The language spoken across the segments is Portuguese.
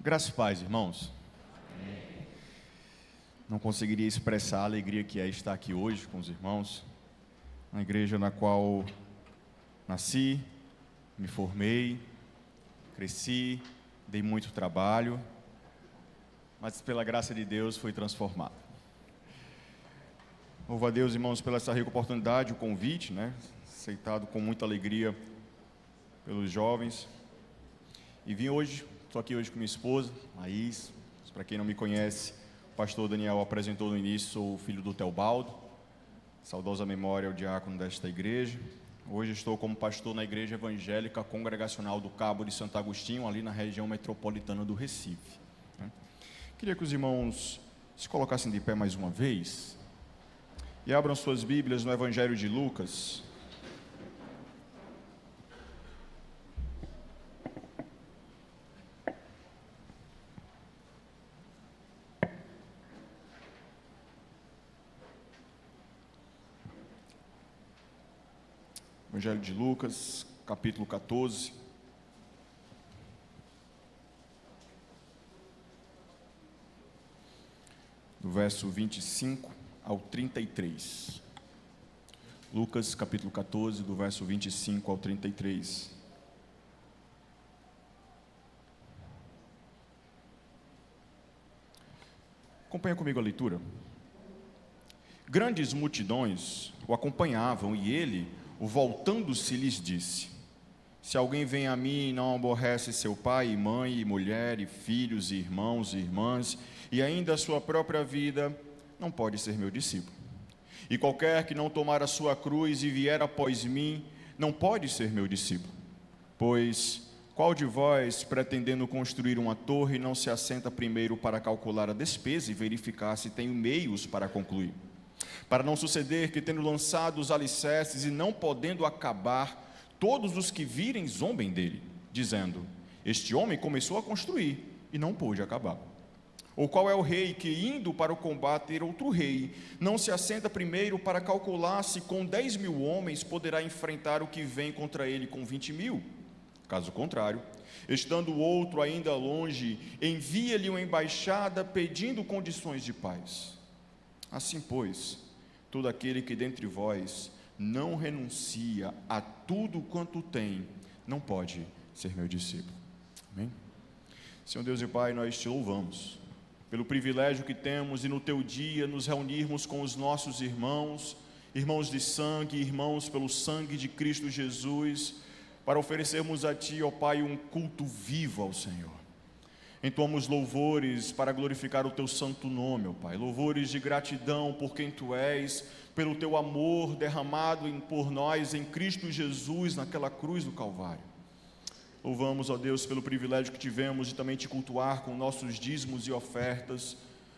Graças e paz, irmãos. Não conseguiria expressar a alegria que é estar aqui hoje com os irmãos, na igreja na qual nasci, me formei, cresci, dei muito trabalho, mas pela graça de Deus fui transformado. Louvo a Deus, irmãos, pela essa rica oportunidade, o convite, aceitado com muita alegria pelos jovens. E vim hoje, estou aqui hoje com minha esposa, Laís. Para quem não me conhece, o pastor Daniel apresentou no início, sou o filho do Teobaldo, saudosa memória, o diácono desta igreja. Hoje estou como pastor na Igreja Evangélica Congregacional do Cabo de Santo Agostinho, ali na região metropolitana do Recife. Queria que os irmãos se colocassem de pé mais uma vez e abram suas Bíblias no Evangelho de Lucas. Evangelho de Lucas, capítulo 14. Do verso 25 ao 33. Lucas, capítulo 14, do verso 25 ao 33. Acompanha comigo a leitura. Grandes multidões o acompanhavam e ele, voltando-se, lhes disse: se alguém vem a mim e não aborrece seu pai, e mãe, e mulher, e filhos, e irmãos, e irmãs, e ainda a sua própria vida, não pode ser meu discípulo. E qualquer que não tomar a sua cruz e vier após mim, não pode ser meu discípulo. Pois qual de vós, pretendendo construir uma torre, não se assenta primeiro para calcular a despesa e verificar se tem meios para concluir? Para não suceder que, tendo lançado os alicerces e não podendo acabar, todos os que virem zombem dele, dizendo: este homem começou a construir e não pôde acabar. Ou qual é o rei que, indo para o combate outro rei, não se assenta primeiro para calcular se com 10.000 homens poderá enfrentar o que vem contra ele com 20.000? Caso contrário, estando o outro ainda longe, envia-lhe uma embaixada pedindo condições de paz. Assim, pois, todo aquele que dentre vós não renuncia a tudo quanto tem, não pode ser meu discípulo. Amém? Senhor Deus e Pai, nós te louvamos pelo privilégio que temos de no teu dia nos reunirmos com os nossos irmãos, irmãos de sangue, irmãos pelo sangue de Cristo Jesus, para oferecermos a ti, ó Pai, um culto vivo ao Senhor. Entoamos louvores para glorificar o teu santo nome, ó Pai, louvores de gratidão por quem tu és, pelo teu amor derramado por nós em Cristo Jesus naquela cruz do Calvário. Louvamos, ó Deus, pelo privilégio que tivemos de também te cultuar com nossos dízimos e ofertas,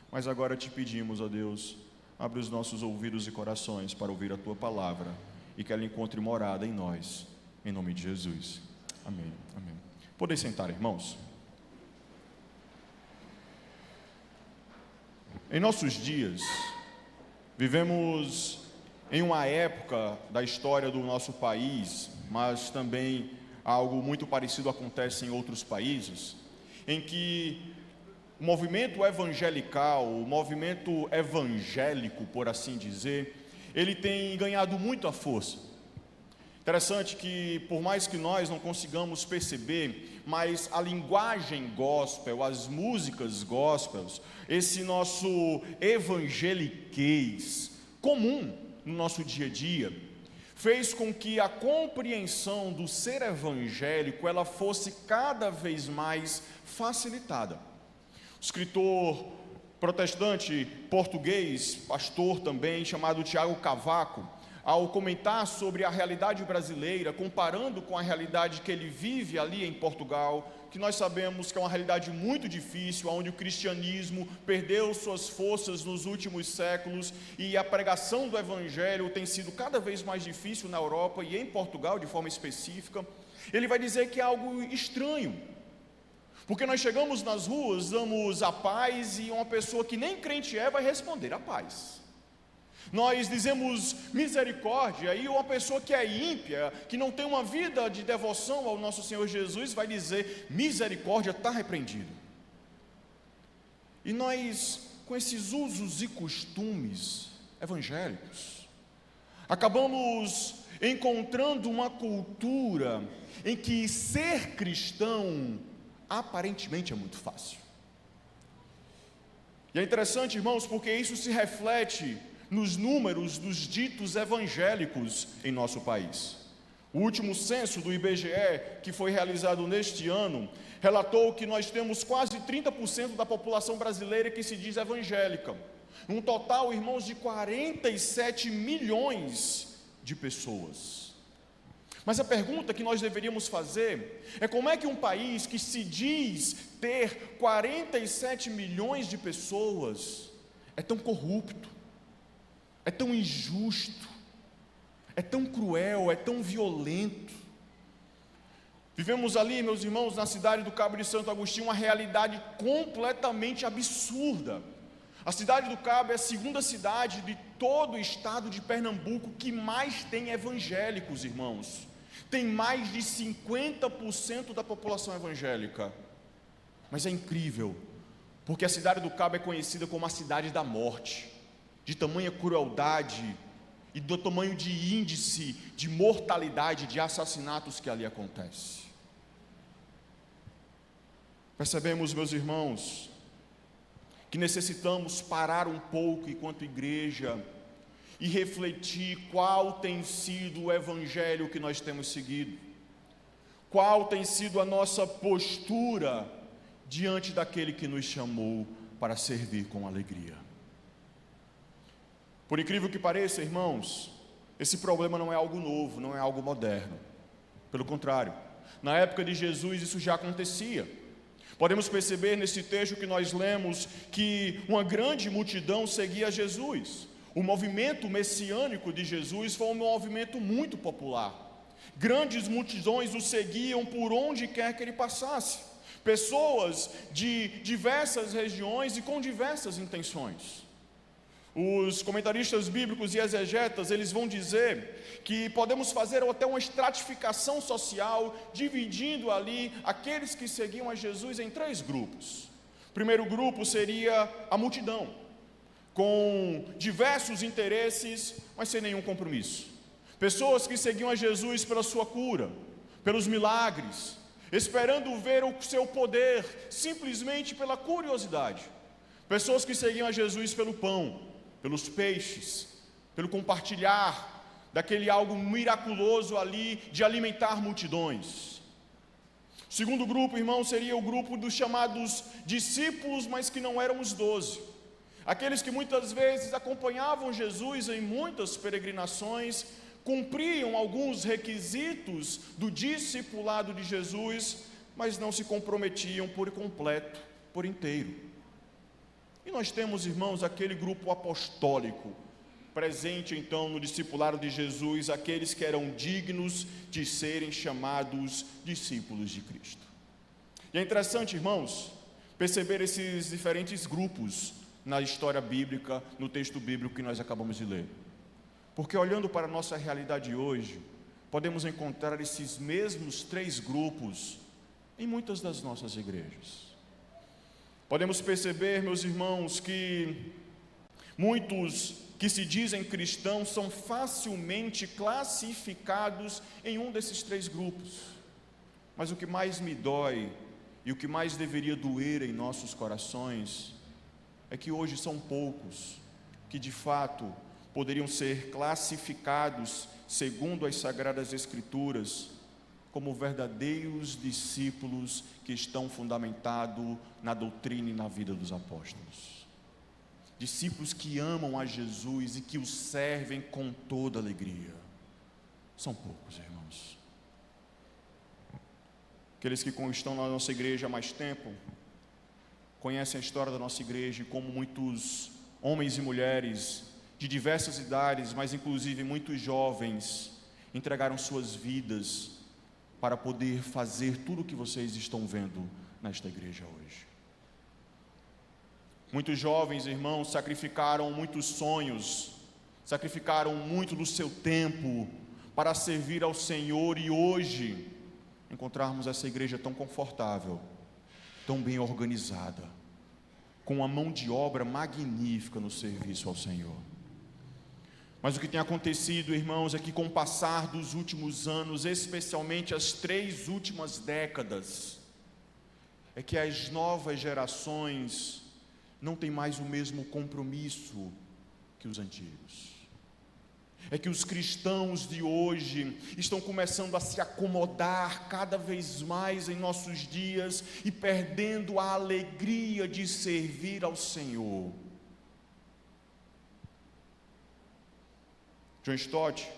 mas agora te pedimos, ó Deus, abre os nossos ouvidos e corações para ouvir a tua palavra e que ela encontre morada em nós, em nome de Jesus. Amém. Amém. Podem sentar, irmãos. Em nossos dias, vivemos em uma época da história do nosso país, mas também algo muito parecido acontece em outros países, em que o movimento evangelical, o movimento evangélico, por assim dizer, ele tem ganhado muita força. Interessante que, por mais que nós não consigamos perceber, mas a linguagem gospel, as músicas gospels, esse nosso evangeliquez comum no nosso dia a dia, fez com que a compreensão do ser evangélico ela fosse cada vez mais facilitada. O escritor protestante português, pastor também, chamado Tiago Cavaco, ao comentar sobre a realidade brasileira, comparando com a realidade que ele vive ali em Portugal, que nós sabemos que é uma realidade muito difícil, onde o cristianismo perdeu suas forças nos últimos séculos e a pregação do evangelho tem sido cada vez mais difícil na Europa e em Portugal de forma específica. Ele vai dizer que é algo estranho, porque nós chegamos nas ruas, damos a paz e uma pessoa que nem crente vai responder a paz. Nós dizemos misericórdia, e uma pessoa que é ímpia, que não tem uma vida de devoção ao nosso Senhor Jesus, vai dizer misericórdia, está repreendido. E nós, com esses usos e costumes evangélicos, acabamos encontrando uma cultura em que ser cristão aparentemente é muito fácil. E é interessante, irmãos, porque isso se reflete nos números dos ditos evangélicos em nosso país. O último censo do IBGE, que foi realizado neste ano, relatou que nós temos quase 30% da população brasileira que se diz evangélica. Um total, irmãos, de 47 milhões de pessoas. Mas a pergunta que nós deveríamos fazer é: como é que um país que se diz ter 47 milhões de pessoas é tão corrupto, é tão injusto, é tão cruel, é tão violento? Vivemos ali, meus irmãos, na cidade do Cabo de Santo Agostinho, uma realidade completamente absurda. A cidade do Cabo é a segunda cidade de todo o estado de Pernambuco que mais tem evangélicos, irmãos. Tem mais de 50% da população evangélica. Mas é incrível, porque a cidade do Cabo é conhecida como a cidade da morte, de tamanha crueldade e do tamanho de índice de mortalidade, de assassinatos que ali acontece. Percebemos, meus irmãos, que necessitamos parar um pouco enquanto igreja e refletir qual tem sido o evangelho que nós temos seguido, qual tem sido a nossa postura diante daquele que nos chamou para servir com alegria. Por incrível que pareça, irmãos, esse problema não é algo novo, não é algo moderno. Pelo contrário, na época de Jesus isso já acontecia. Podemos perceber nesse texto que nós lemos que uma grande multidão seguia Jesus. O movimento messiânico de Jesus foi um movimento muito popular. Grandes multidões o seguiam por onde quer que ele passasse. Pessoas de diversas regiões e com diversas intenções. Os comentaristas bíblicos e exegetas, eles vão dizer que podemos fazer até uma estratificação social, dividindo ali aqueles que seguiam a Jesus em 3 grupos. O primeiro grupo seria a multidão, com diversos interesses, mas sem nenhum compromisso. Pessoas que seguiam a Jesus pela sua cura, pelos milagres, esperando ver o seu poder, simplesmente pela curiosidade. Pessoas que seguiam a Jesus pelo pão, pelos peixes, pelo compartilhar daquele algo miraculoso ali de alimentar multidões. O segundo grupo, irmão, seria o grupo dos chamados discípulos, mas que não eram os 12. Aqueles que muitas vezes acompanhavam Jesus em muitas peregrinações, cumpriam alguns requisitos do discipulado de Jesus, mas não se comprometiam por completo, por inteiro. E nós temos, irmãos, aquele grupo apostólico, presente então no discipulado de Jesus, aqueles que eram dignos de serem chamados discípulos de Cristo. E é interessante, irmãos, perceber esses diferentes grupos na história bíblica, no texto bíblico que nós acabamos de ler. Porque olhando para a nossa realidade hoje, podemos encontrar esses mesmos 3 grupos em muitas das nossas igrejas. Podemos perceber, meus irmãos, que muitos que se dizem cristãos são facilmente classificados em um desses 3 grupos. Mas o que mais me dói e o que mais deveria doer em nossos corações é que hoje são poucos que de fato poderiam ser classificados segundo as Sagradas Escrituras como verdadeiros discípulos que estão fundamentados na doutrina e na vida dos apóstolos. Discípulos que amam a Jesus e que o servem com toda alegria. São poucos, irmãos. Aqueles que estão na nossa igreja há mais tempo, conhecem a história da nossa igreja e como muitos homens e mulheres de diversas idades, mas inclusive muitos jovens, entregaram suas vidas para poder fazer tudo o que vocês estão vendo nesta igreja hoje. Muitos jovens, irmãos, sacrificaram muitos sonhos, sacrificaram muito do seu tempo para servir ao Senhor, e hoje encontrarmos essa igreja tão confortável, tão bem organizada, com uma mão de obra magnífica no serviço ao Senhor. Mas o que tem acontecido, irmãos, é que com o passar dos últimos anos, especialmente as 3 últimas décadas, é que as novas gerações não têm mais o mesmo compromisso que os antigos. É que os cristãos de hoje estão começando a se acomodar cada vez mais em nossos dias e perdendo a alegria de servir ao Senhor. John Stott,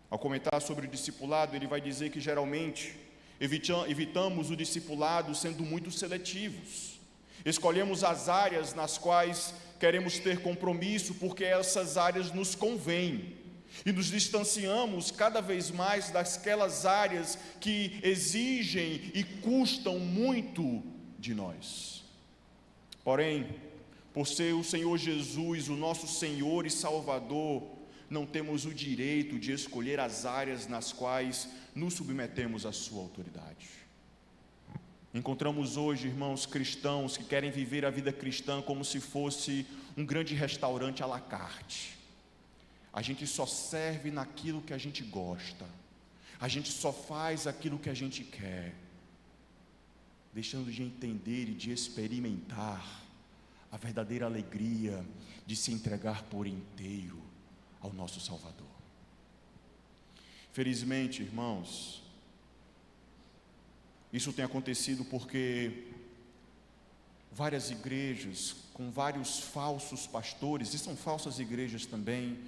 ao comentar sobre o discipulado, ele vai dizer que geralmente evitamos o discipulado sendo muito seletivos. Escolhemos as áreas nas quais queremos ter compromisso porque essas áreas nos convêm. E nos distanciamos cada vez mais daquelas áreas que exigem e custam muito de nós. Porém, por ser o Senhor Jesus, o nosso Senhor e Salvador, não temos o direito de escolher as áreas nas quais nos submetemos à sua autoridade. Encontramos hoje, irmãos, cristãos que querem viver a vida cristã como se fosse um grande restaurante à la carte. A gente só serve naquilo que a gente gosta, a gente só faz aquilo que a gente quer, deixando de entender e de experimentar a verdadeira alegria de se entregar por inteiro ao nosso Salvador. Felizmente, irmãos, isso tem acontecido porque várias igrejas com vários falsos pastores, e são falsas igrejas também,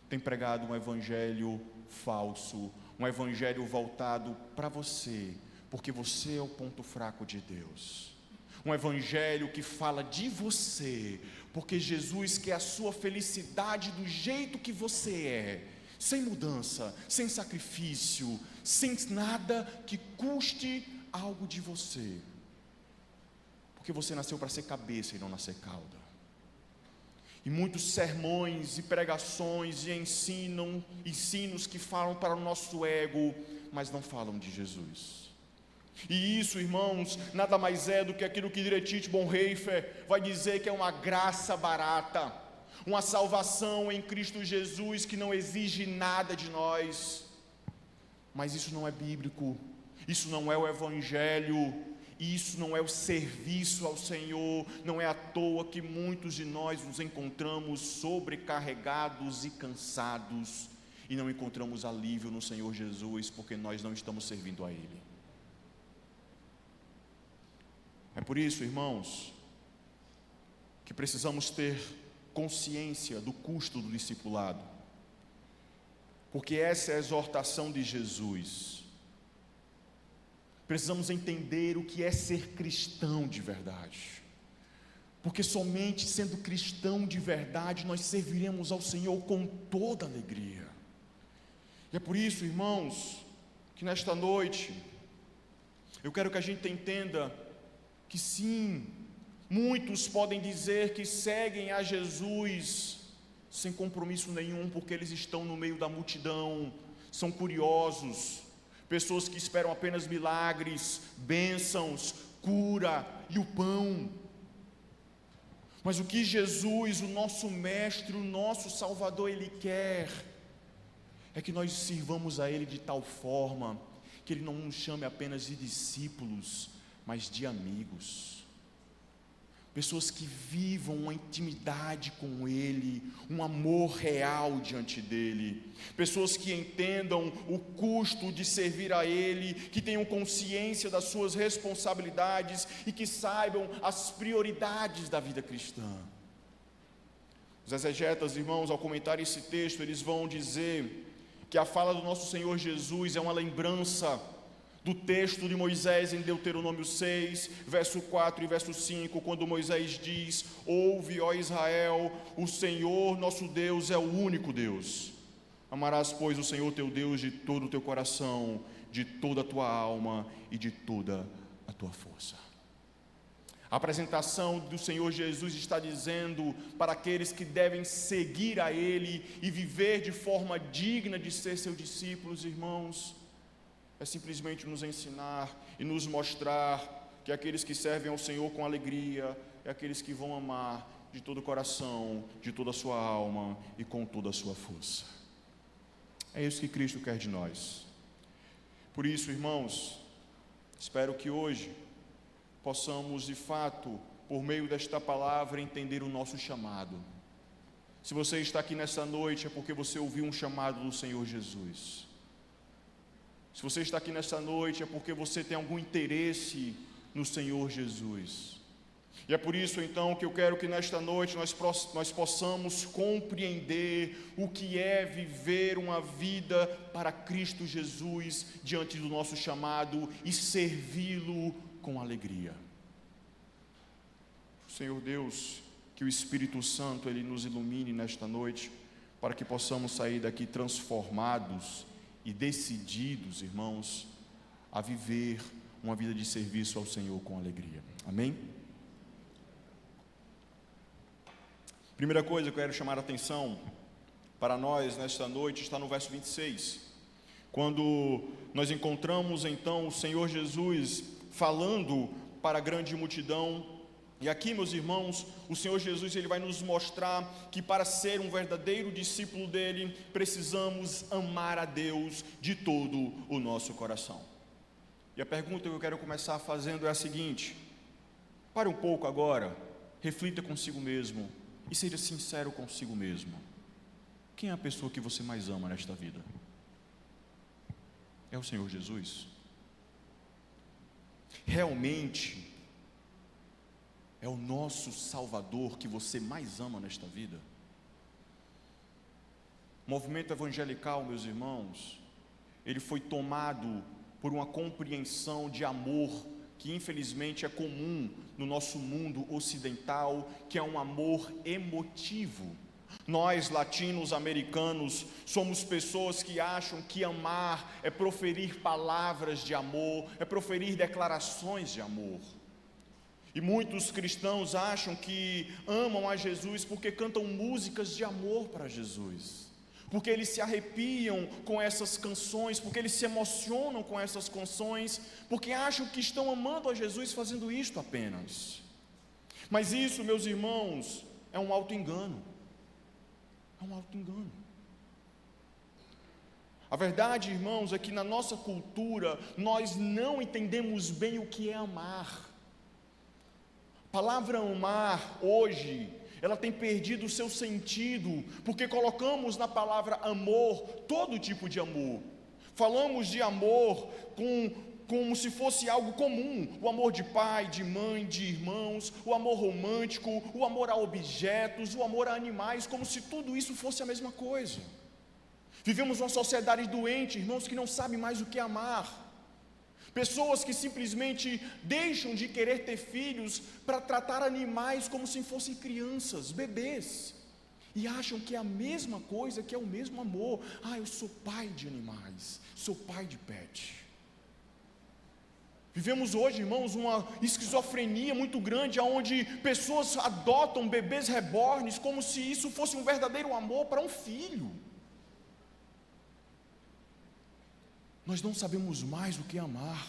têm pregado um evangelho falso, um evangelho voltado para você, porque você é o ponto fraco de Deus. Um evangelho que fala de você, porque Jesus quer a sua felicidade do jeito que você é, sem mudança, sem sacrifício, sem nada que custe algo de você, porque você nasceu para ser cabeça e não nascer cauda. E muitos sermões e pregações e ensinos que falam para o nosso ego, mas não falam de Jesus. E isso, irmãos, nada mais é do que aquilo que Dietrich Bonhoeffer vai dizer que é uma graça barata, uma salvação em Cristo Jesus que não exige nada de nós. Mas isso não é bíblico, isso não é o evangelho, isso não é o serviço ao Senhor. Não é à toa que muitos de nós nos encontramos sobrecarregados e cansados e não encontramos alívio no Senhor Jesus, porque nós não estamos servindo a Ele. É por isso, irmãos, que precisamos ter consciência do custo do discipulado, porque essa é a exortação de Jesus. Precisamos entender o que é ser cristão de verdade, porque somente sendo cristão de verdade nós serviremos ao Senhor com toda alegria. E é por isso, irmãos, que nesta noite eu quero que a gente entenda que sim, muitos podem dizer que seguem a Jesus sem compromisso nenhum, porque eles estão no meio da multidão, são curiosos, pessoas que esperam apenas milagres, bênçãos, cura e o pão. Mas o que Jesus, o nosso Mestre, o nosso Salvador, Ele quer é que nós sirvamos a Ele de tal forma que Ele não nos chame apenas de discípulos, mas de amigos. Pessoas que vivam uma intimidade com Ele, um amor real diante dEle. Pessoas que entendam o custo de servir a Ele, que tenham consciência das suas responsabilidades e que saibam as prioridades da vida cristã. Os exegetas, irmãos, ao comentar esse texto, eles vão dizer que a fala do nosso Senhor Jesus é uma lembrança do texto de Moisés em Deuteronômio 6, verso 4 e verso 5, quando Moisés diz: ouve, ó Israel, o Senhor nosso Deus é o único Deus. Amarás, pois, o Senhor teu Deus de todo o teu coração, de toda a tua alma e de toda a tua força. A apresentação do Senhor Jesus está dizendo para aqueles que devem seguir a Ele e viver de forma digna de ser seus discípulos, irmãos, é simplesmente nos ensinar e nos mostrar que aqueles que servem ao Senhor com alegria, é aqueles que vão amar de todo o coração, de toda a sua alma e com toda a sua força. É isso que Cristo quer de nós. Por isso, irmãos, espero que hoje possamos, de fato, por meio desta palavra, entender o nosso chamado. Se você está aqui nessa noite, é porque você ouviu um chamado do Senhor Jesus. Se você está aqui nessa noite, é porque você tem algum interesse no Senhor Jesus. E é por isso, então, que eu quero que nesta noite nós possamos compreender o que é viver uma vida para Cristo Jesus diante do nosso chamado e servi-lo com alegria. Senhor Deus, que o Espírito Santo Ele nos ilumine nesta noite, para que possamos sair daqui transformados e decididos, irmãos, a viver uma vida de serviço ao Senhor com alegria. Amém? Primeira coisa que eu quero chamar a atenção para nós nesta noite está no verso 26, quando nós encontramos então o Senhor Jesus falando para a grande multidão. E aqui, meus irmãos, o Senhor Jesus ele vai nos mostrar que para ser um verdadeiro discípulo dele, precisamos amar a Deus de todo o nosso coração. E a pergunta que eu quero começar fazendo é a seguinte: pare um pouco agora, reflita consigo mesmo e seja sincero consigo mesmo. Quem é a pessoa que você mais ama nesta vida? É o Senhor Jesus? Realmente é o nosso Salvador que você mais ama nesta vida? O movimento evangelical, meus irmãos, ele foi tomado por uma compreensão de amor que infelizmente é comum no nosso mundo ocidental, que é um amor emotivo. Nós, latinos americanos, somos pessoas que acham que amar é proferir palavras de amor, é proferir declarações de amor. E muitos cristãos acham que amam a Jesus porque cantam músicas de amor para Jesus, porque eles se arrepiam com essas canções, porque eles se emocionam com essas canções, porque acham que estão amando a Jesus fazendo isto apenas. Mas isso, meus irmãos, é um auto-engano. É um auto-engano. A verdade, irmãos, é que na nossa cultura nós não entendemos bem o que é amar. A palavra amar hoje, ela tem perdido o seu sentido, porque colocamos na palavra amor todo tipo de amor. Falamos de amor como se fosse algo comum: o amor de pai, de mãe, de irmãos, o amor romântico, o amor a objetos, o amor a animais, como se tudo isso fosse a mesma coisa. Vivemos uma sociedade doente, irmãos, que não sabe mais o que é amar. Pessoas que simplesmente deixam de querer ter filhos para tratar animais como se fossem crianças, bebês, e acham que é a mesma coisa, que é o mesmo amor. Eu sou pai de animais, sou pai de pet. Vivemos hoje, irmãos, uma esquizofrenia muito grande, onde pessoas adotam bebês reborns como se isso fosse um verdadeiro amor para um filho. Nós não sabemos mais o que amar.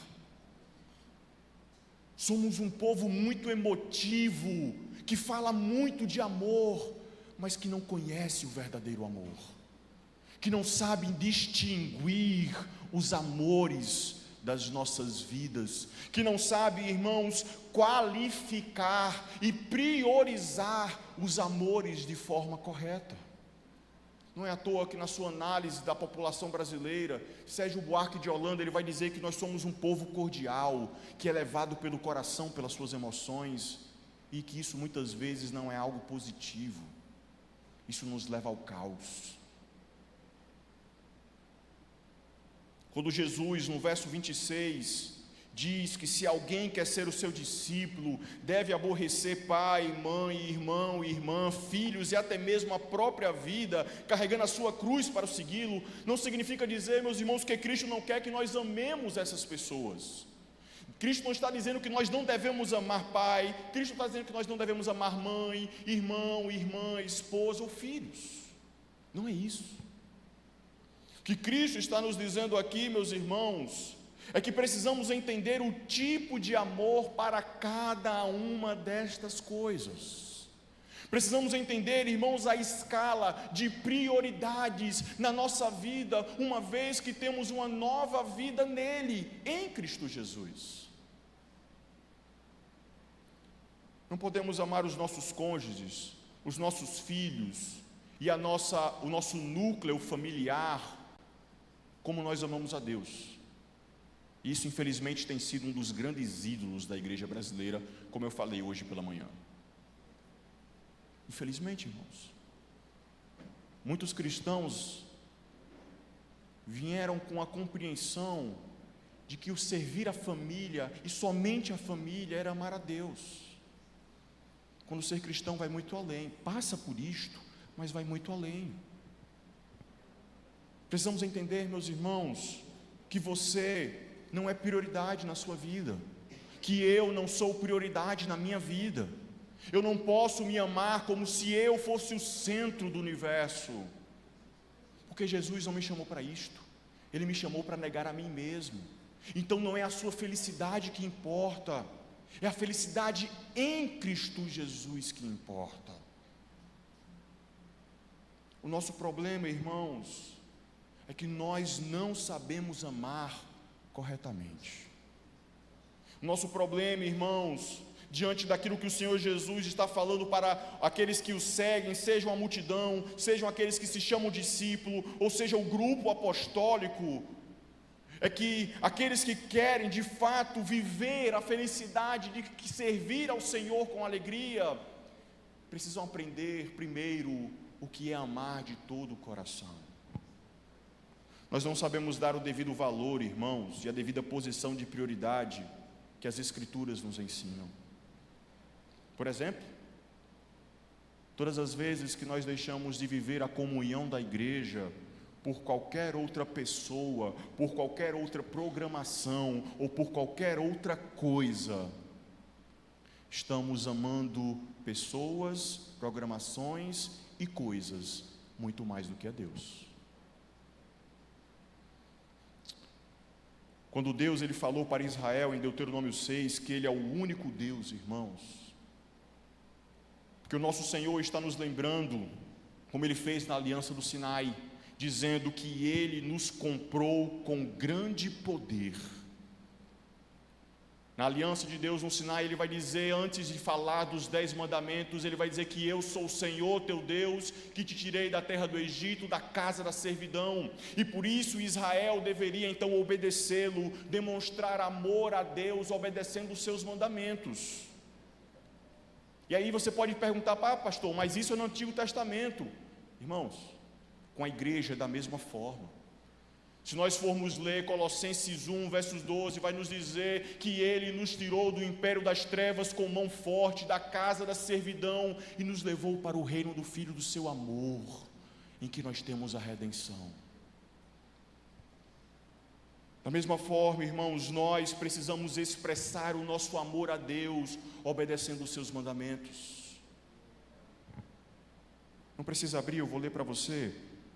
Somos um povo muito emotivo, que fala muito de amor, mas que não conhece o verdadeiro amor, que não sabe distinguir os amores das nossas vidas, que não sabe, irmãos, qualificar e priorizar os amores de forma correta. Não é à toa que na sua análise da população brasileira, Sérgio Buarque de Holanda, ele vai dizer que nós somos um povo cordial, que é levado pelo coração, pelas suas emoções, e que isso muitas vezes não é algo positivo. Isso nos leva ao caos. Quando Jesus, no verso 26, diz que se alguém quer ser o seu discípulo, deve aborrecer pai, mãe, irmão, irmã, filhos e até mesmo a própria vida, carregando a sua cruz para segui-lo, não significa dizer, meus irmãos, que Cristo não quer que nós amemos essas pessoas. Cristo não está dizendo que nós não devemos amar pai, Cristo está dizendo que nós não devemos amar mãe, irmão, irmã, esposa ou filhos. Não é isso. O que Cristo está nos dizendo aqui, meus irmãos, é que precisamos entender o tipo de amor para cada uma destas coisas. Precisamos entender, irmãos, a escala de prioridades na nossa vida, uma vez que temos uma nova vida nele, em Cristo Jesus. Não podemos amar os nossos cônjuges, os nossos filhos e o nosso núcleo familiar como nós amamos a Deus. Isso, infelizmente, tem sido um dos grandes ídolos da igreja brasileira, como eu falei hoje pela manhã. Infelizmente, irmãos, muitos cristãos vieram com a compreensão de que o servir a família, e somente a família, era amar a Deus. Quando o ser cristão vai muito além, passa por isto, mas vai muito além. Precisamos entender, meus irmãos, que você não é prioridade na sua vida, que eu não sou prioridade na minha vida. Eu não posso me amar como se eu fosse o centro do universo, porque Jesus não me chamou para isto, Ele me chamou para negar a mim mesmo. Então não é a sua felicidade que importa, é a felicidade em Cristo Jesus que importa. O nosso problema, irmãos, é que nós não sabemos amar corretamente. O nosso problema, irmãos, diante daquilo que o Senhor Jesus está falando para aqueles que o seguem, sejam a multidão, sejam aqueles que se chamam discípulo, ou seja o grupo apostólico, é que aqueles que querem de fato viver a felicidade de servir ao Senhor com alegria, precisam aprender primeiro o que é amar de todo o coração. Nós não sabemos dar o devido valor, irmãos, e a devida posição de prioridade que as Escrituras nos ensinam. Por exemplo, todas as vezes que nós deixamos de viver a comunhão da igreja por qualquer outra pessoa, por qualquer outra programação ou por qualquer outra coisa, estamos amando pessoas, programações e coisas muito mais do que a Deus. Quando Deus ele falou para Israel em Deuteronômio 6 que Ele é o único Deus, irmãos, porque o nosso Senhor está nos lembrando, como Ele fez na aliança do Sinai, dizendo que Ele nos comprou com grande poder. Na aliança de Deus no Sinai, Ele vai dizer, antes de falar dos 10 mandamentos, Ele vai dizer que eu sou o Senhor teu Deus, que te tirei da terra do Egito, da casa da servidão, e por isso Israel deveria então obedecê-lo, demonstrar amor a Deus, obedecendo os seus mandamentos. E aí você pode perguntar, pastor, mas isso é no Antigo Testamento. Irmãos, com a igreja é da mesma forma. Se nós formos ler Colossenses 1, versos 12, vai nos dizer que Ele nos tirou do império das trevas com mão forte, da casa da servidão, e nos levou para o reino do Filho do seu amor, em que nós temos a redenção. Da mesma forma, irmãos, nós precisamos expressar o nosso amor a Deus, obedecendo os seus mandamentos. Não precisa abrir, eu vou ler para você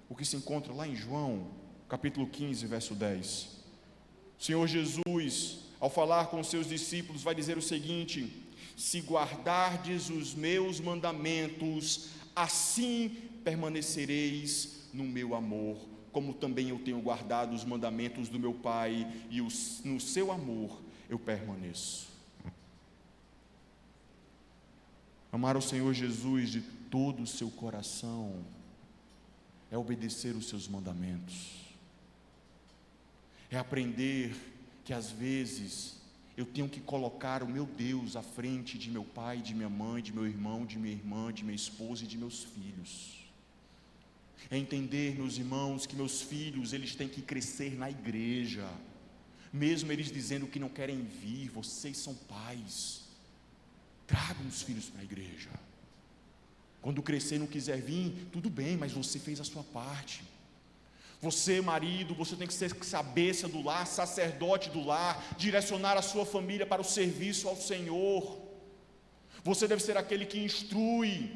o que se encontra lá em João, capítulo 15, verso 10. O Senhor Jesus, ao falar com os seus discípulos, vai dizer o seguinte: se guardardes os meus mandamentos, assim permanecereis no meu amor, como também eu tenho guardado os mandamentos do meu Pai, e no seu amor eu permaneço. Amar o Senhor Jesus de todo o seu coração é obedecer os seus mandamentos. É aprender que às vezes eu tenho que colocar o meu Deus à frente de meu pai, de minha mãe, de meu irmão, de minha irmã, de minha esposa e de meus filhos. É entender, meus irmãos, que meus filhos, eles têm que crescer na igreja, mesmo eles dizendo que não querem vir. Vocês são pais, tragam os filhos para a igreja. Quando crescer e não quiser vir, tudo bem, mas você fez a sua parte. Você, marido, você tem que ser cabeça do lar, sacerdote do lar, direcionar a sua família para o serviço ao Senhor. Você deve ser aquele que instrui.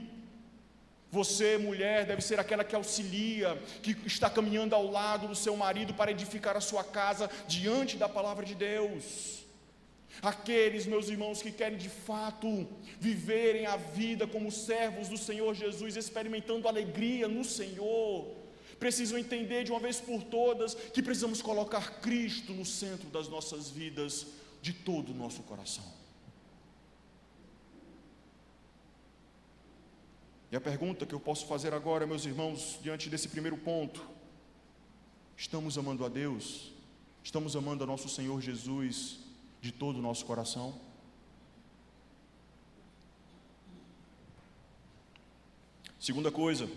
Você, mulher, deve ser aquela que auxilia, que está caminhando ao lado do seu marido para edificar a sua casa diante da palavra de Deus. Aqueles, meus irmãos, que querem de fato viverem a vida como servos do Senhor Jesus, experimentando alegria no Senhor, precisam entender de uma vez por todas que precisamos colocar Cristo no centro das nossas vidas, de todo o nosso coração. E a pergunta que eu posso fazer agora, meus irmãos, diante desse primeiro ponto: estamos amando a Deus? Estamos amando a nosso Senhor Jesus de todo o nosso coração? Segunda coisa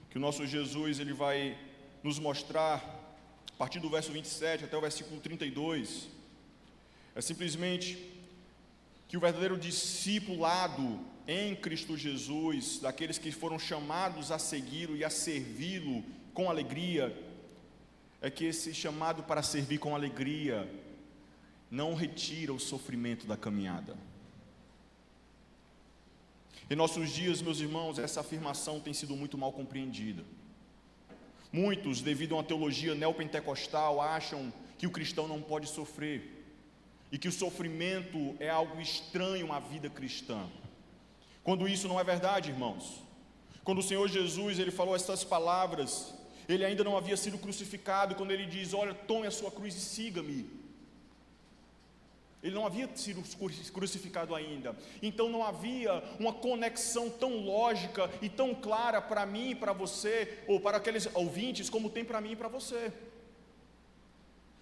que o nosso Jesus ele vai nos mostrar, a partir do verso 27 até o versículo 32, é simplesmente que o verdadeiro discipulado em Cristo Jesus, daqueles que foram chamados a segui-lo e a servi-lo com alegria, é que esse chamado para servir com alegria não retira o sofrimento da caminhada. Em nossos dias, meus irmãos, essa afirmação tem sido muito mal compreendida. Muitos, devido a uma teologia neopentecostal, acham que o cristão não pode sofrer e que o sofrimento é algo estranho à vida cristã, quando isso não é verdade, irmãos. Quando o Senhor Jesus ele falou essas palavras, ele ainda não havia sido crucificado, quando ele diz: olha, tome a sua cruz e siga-me. Ele não havia sido crucificado ainda, então não havia uma conexão tão lógica e tão clara para mim e para você, ou para aqueles ouvintes, como tem para mim e para você.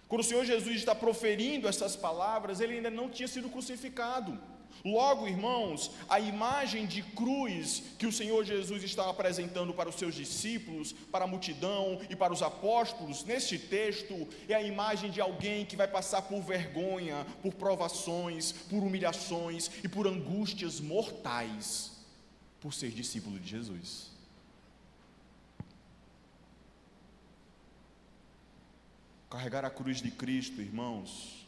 Quando o Senhor Jesus está proferindo essas palavras, ele ainda não tinha sido crucificado. Logo, irmãos, a imagem de cruz que o Senhor Jesus está apresentando para os seus discípulos, para a multidão e para os apóstolos, neste texto, é a imagem de alguém que vai passar por vergonha, por provações, por humilhações e por angústias mortais, por ser discípulo de Jesus. Carregar a cruz de Cristo, irmãos,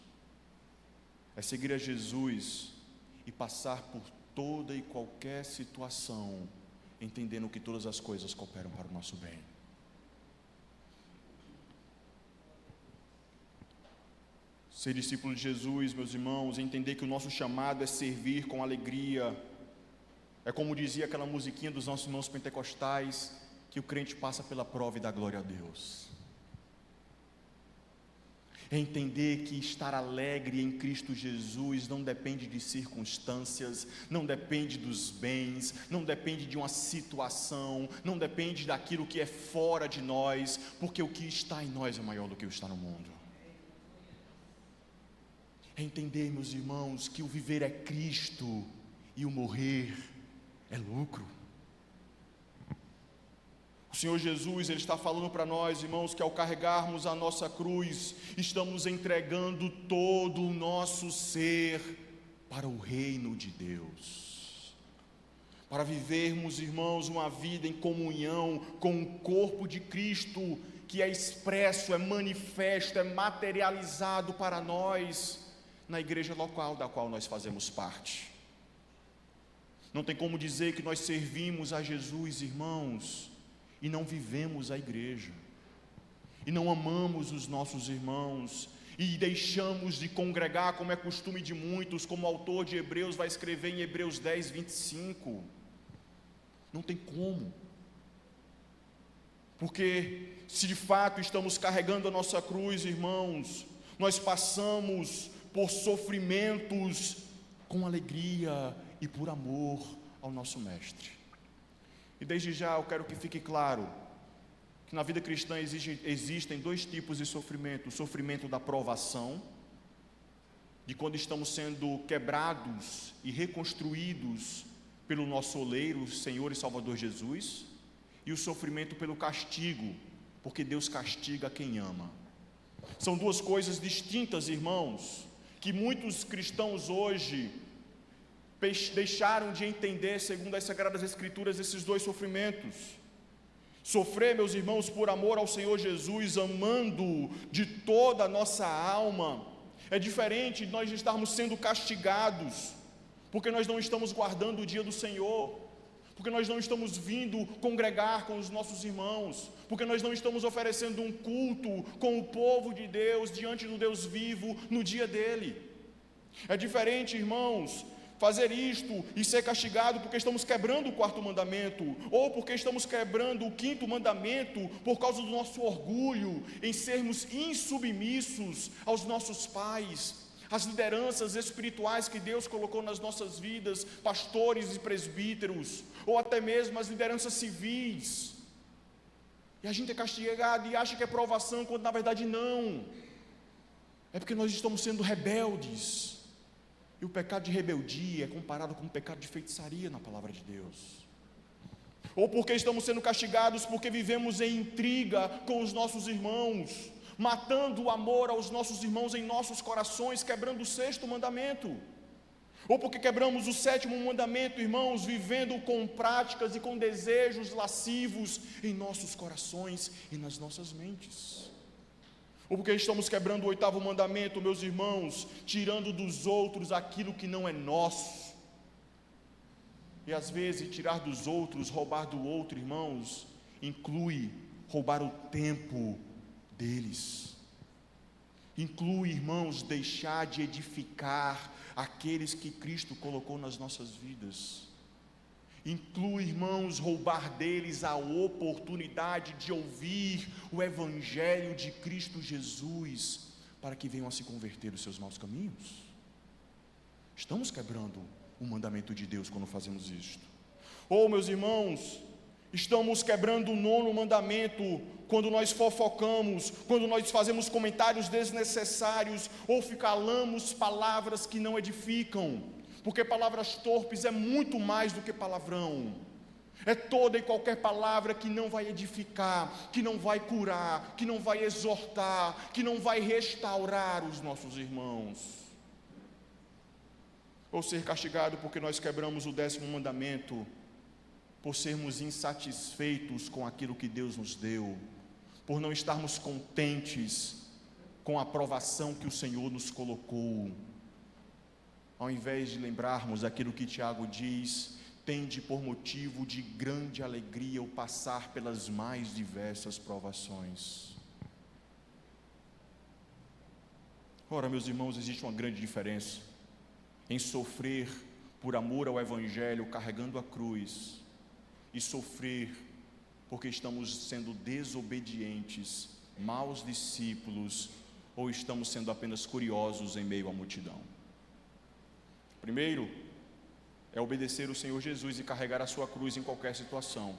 é seguir a Jesus e passar por toda e qualquer situação, entendendo que todas as coisas cooperam para o nosso bem. Ser discípulo de Jesus, meus irmãos, entender que o nosso chamado é servir com alegria. É como dizia aquela musiquinha dos nossos irmãos pentecostais, que o crente passa pela prova e dá glória a Deus. É entender que estar alegre em Cristo Jesus não depende de circunstâncias, não depende dos bens, não depende de uma situação, não depende daquilo que é fora de nós, porque o que está em nós é maior do que o que está no mundo. É entender, meus irmãos, que o viver é Cristo e o morrer é lucro. O Senhor Jesus, Ele está falando para nós, irmãos, que ao carregarmos a nossa cruz, estamos entregando todo o nosso ser para o reino de Deus, para vivermos, irmãos, uma vida em comunhão com o corpo de Cristo, que é expresso, é manifesto, é materializado para nós, na igreja local da qual nós fazemos parte. Não tem como dizer que nós servimos a Jesus, irmãos, e não vivemos a igreja, e não amamos os nossos irmãos, e deixamos de congregar, como é costume de muitos, como o autor de Hebreus vai escrever em Hebreus 10, 25, não tem como, porque se de fato estamos carregando a nossa cruz, irmãos, nós passamos por sofrimentos com alegria e por amor ao nosso Mestre. E desde já eu quero que fique claro que na vida cristã existem dois tipos de sofrimento: o sofrimento da provação, de quando estamos sendo quebrados e reconstruídos pelo nosso oleiro, Senhor e Salvador Jesus, e o sofrimento pelo castigo, porque Deus castiga quem ama. São duas coisas distintas, irmãos, que muitos cristãos hoje deixaram de entender, segundo as Sagradas Escrituras, esses dois sofrimentos. Sofrer, meus irmãos, por amor ao Senhor Jesus, amando de toda a nossa alma, é diferente de nós estarmos sendo castigados, porque nós não estamos guardando o dia do Senhor, porque nós não estamos vindo congregar com os nossos irmãos, porque nós não estamos oferecendo um culto com o povo de Deus, diante do Deus vivo, no dia dele. É diferente, irmãos, fazer isto e ser castigado porque estamos quebrando o 4º mandamento, ou porque estamos quebrando o 5º mandamento por causa do nosso orgulho em sermos insubmissos aos nossos pais, às lideranças espirituais que Deus colocou nas nossas vidas, pastores e presbíteros, ou até mesmo as lideranças civis. E a gente é castigado e acha que é provação, quando na verdade não. É porque nós estamos sendo rebeldes. E o pecado de rebeldia é comparado com o pecado de feitiçaria na palavra de Deus. Ou porque estamos sendo castigados porque vivemos em intriga com os nossos irmãos, matando o amor aos nossos irmãos em nossos corações, quebrando o 6º mandamento. Ou porque quebramos o 7º mandamento, irmãos, vivendo com práticas e com desejos lascivos em nossos corações e nas nossas mentes. Ou porque estamos quebrando o 8º mandamento, meus irmãos, tirando dos outros aquilo que não é nosso. E às vezes tirar dos outros, roubar do outro, irmãos, inclui roubar o tempo deles. Inclui, irmãos, deixar de edificar aqueles que Cristo colocou nas nossas vidas. Inclui, irmãos, roubar deles a oportunidade de ouvir o Evangelho de Cristo Jesus, para que venham a se converter dos seus maus caminhos. Estamos quebrando o mandamento de Deus quando fazemos isto. Ou, meus irmãos, estamos quebrando o 9º mandamento quando nós fofocamos, quando nós fazemos comentários desnecessários ou falamos palavras que não edificam, porque palavras torpes é muito mais do que palavrão. É toda e qualquer palavra que não vai edificar, que não vai curar, que não vai exortar, que não vai restaurar os nossos irmãos. Ou ser castigado porque nós quebramos o 10º mandamento, por sermos insatisfeitos com aquilo que Deus nos deu, por não estarmos contentes com a aprovação que o Senhor nos colocou. Ao invés de lembrarmos aquilo que Tiago diz, tende por motivo de grande alegria o passar pelas mais diversas provações. Ora, meus irmãos, existe uma grande diferença em sofrer por amor ao Evangelho, carregando a cruz, e sofrer porque estamos sendo desobedientes, maus discípulos, ou estamos sendo apenas curiosos em meio à multidão. Primeiro, é obedecer o Senhor Jesus e carregar a sua cruz em qualquer situação.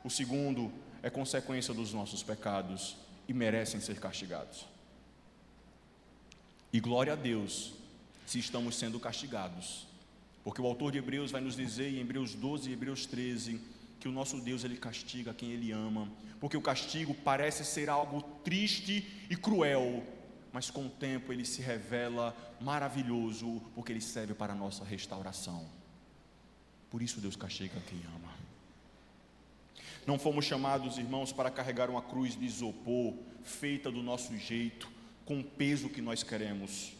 O segundo é consequência dos nossos pecados e merecem ser castigados. E glória a Deus se estamos sendo castigados, porque o autor de Hebreus vai nos dizer em Hebreus 12 e Hebreus 13 que o nosso Deus, Ele castiga quem Ele ama, porque o castigo parece ser algo triste e cruel, mas com o tempo ele se revela maravilhoso, porque ele serve para a nossa restauração. Por isso Deus castiga quem ama. Não fomos chamados, irmãos, para carregar uma cruz de isopor, feita do nosso jeito, com o peso que nós queremos.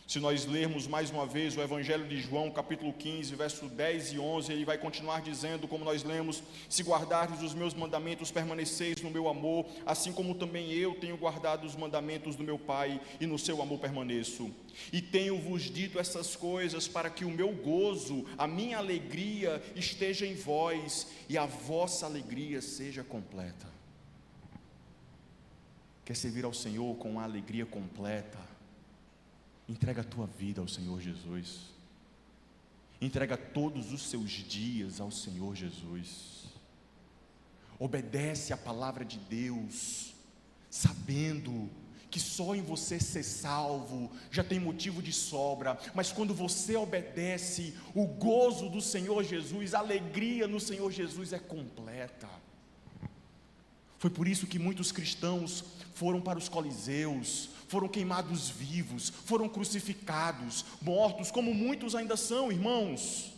Se nós lermos mais uma vez o Evangelho de João, capítulo 15, verso 10 e 11, ele vai continuar dizendo, como nós lemos: se guardardes os meus mandamentos, permaneceis no meu amor, assim como também eu tenho guardado os mandamentos do meu Pai, e no seu amor permaneço. E tenho-vos dito essas coisas para que o meu gozo, a minha alegria esteja em vós, e a vossa alegria seja completa. Quer servir ao Senhor com uma alegria completa? Entrega a tua vida ao Senhor Jesus. Entrega todos os seus dias ao Senhor Jesus. Obedece a palavra de Deus, sabendo que só em você ser salvo já tem motivo de sobra, mas quando você obedece, o gozo do Senhor Jesus, a alegria no Senhor Jesus é completa. Foi por isso que muitos cristãos foram para os coliseus, foram queimados vivos, foram crucificados, mortos, como muitos ainda são, irmãos,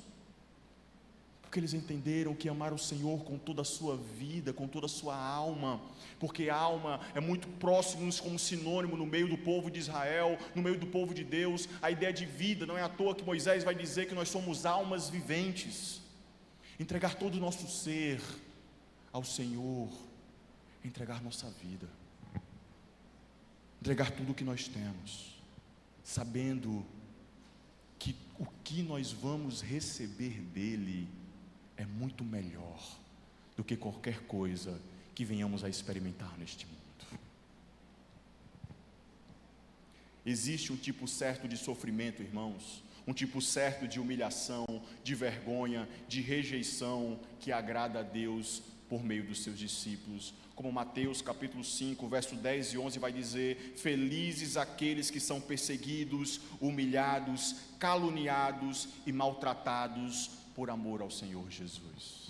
porque eles entenderam que amar o Senhor com toda a sua vida, com toda a sua alma, porque alma é muito próximo como sinônimo no meio do povo de Israel, no meio do povo de Deus. A ideia de vida, não é à toa que Moisés vai dizer que nós somos almas viventes. Entregar todo o nosso ser ao Senhor, entregar nossa vida, entregar tudo o que nós temos, sabendo que o que nós vamos receber dele é muito melhor do que qualquer coisa que venhamos a experimentar neste mundo. Existe um tipo certo de sofrimento, irmãos, um tipo certo de humilhação, de vergonha, de rejeição que agrada a Deus por meio dos seus discípulos. Como Mateus capítulo 5, verso 10 e 11 vai dizer: felizes aqueles que são perseguidos, humilhados, caluniados e maltratados por amor ao Senhor Jesus.